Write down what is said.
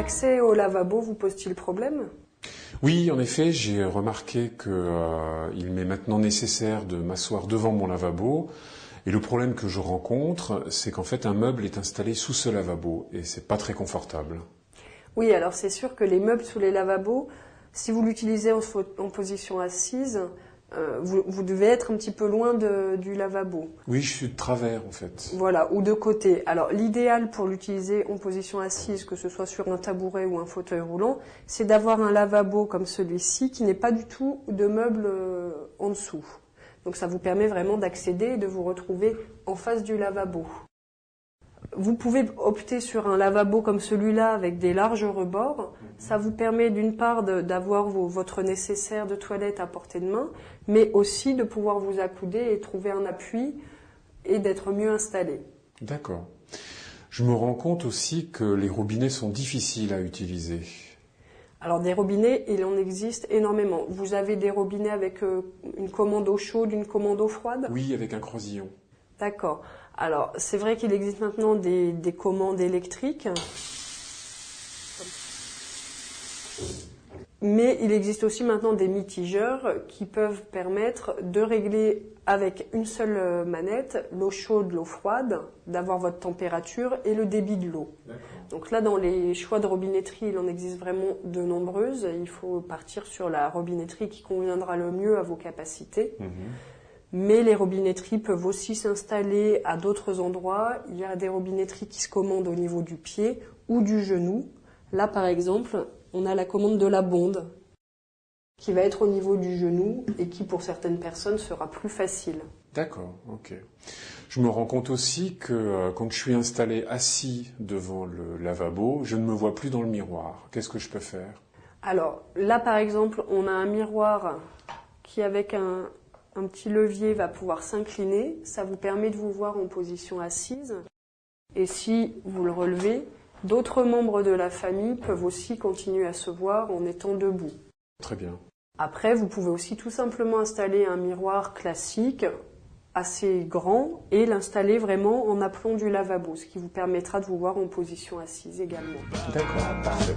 l'accès au lavabo vous pose-t-il problème? Oui, en effet, j'ai remarqué qu'il m'est maintenant nécessaire de m'asseoir devant mon lavabo. Et le problème que je rencontre, c'est qu'en fait un meuble est installé sous ce lavabo et c'est pas très confortable. Oui, alors c'est sûr que les meubles sous les lavabos, si vous l'utilisez en position assise, vous devez être un petit peu loin du lavabo. Oui, je suis de travers en fait. Voilà, ou de côté. Alors l'idéal pour l'utiliser en position assise, que ce soit sur un tabouret ou un fauteuil roulant, c'est d'avoir un lavabo comme celui-ci qui n'est pas du tout de meuble en dessous. Donc ça vous permet vraiment d'accéder et de vous retrouver en face du lavabo. Vous pouvez opter sur un lavabo comme celui-là avec des larges rebords. Ça vous permet d'une part d'avoir votre nécessaire de toilette à portée de main, mais aussi de pouvoir vous accouder et trouver un appui et d'être mieux installé. D'accord. Je me rends compte aussi que les robinets sont difficiles à utiliser. Alors des robinets, il en existe énormément. Vous avez des robinets avec une commande eau chaude, une commande eau froide? Oui, avec un croisillon. D'accord. Alors c'est vrai qu'il existe maintenant des commandes électriques. Mais il existe aussi maintenant des mitigeurs qui peuvent permettre de régler avec une seule manette l'eau chaude, l'eau froide, d'avoir votre température et le débit de l'eau. Donc là, dans les choix de robinetterie, il en existe vraiment de nombreuses. Il faut partir sur la robinetterie qui conviendra le mieux à vos capacités. Mais les robinetteries peuvent aussi s'installer à d'autres endroits. Il y a des robinetteries qui se commandent au niveau du pied ou du genou. Là, par exemple, on a la commande de la bonde qui va être au niveau du genou et qui, pour certaines personnes, sera plus facile. D'accord, ok. Je me rends compte aussi que quand je suis installé assis devant le lavabo, je ne me vois plus dans le miroir. Qu'est-ce que je peux faire? Alors là, par exemple, on a un miroir qui, avec un petit levier, va pouvoir s'incliner. Ça vous permet de vous voir en position assise. Et si vous le relevez, d'autres membres de la famille peuvent aussi continuer à se voir en étant debout. Très bien. Après, vous pouvez aussi tout simplement installer un miroir classique, assez grand, et l'installer vraiment en aplomb du lavabo, ce qui vous permettra de vous voir en position assise également. D'accord, parfait.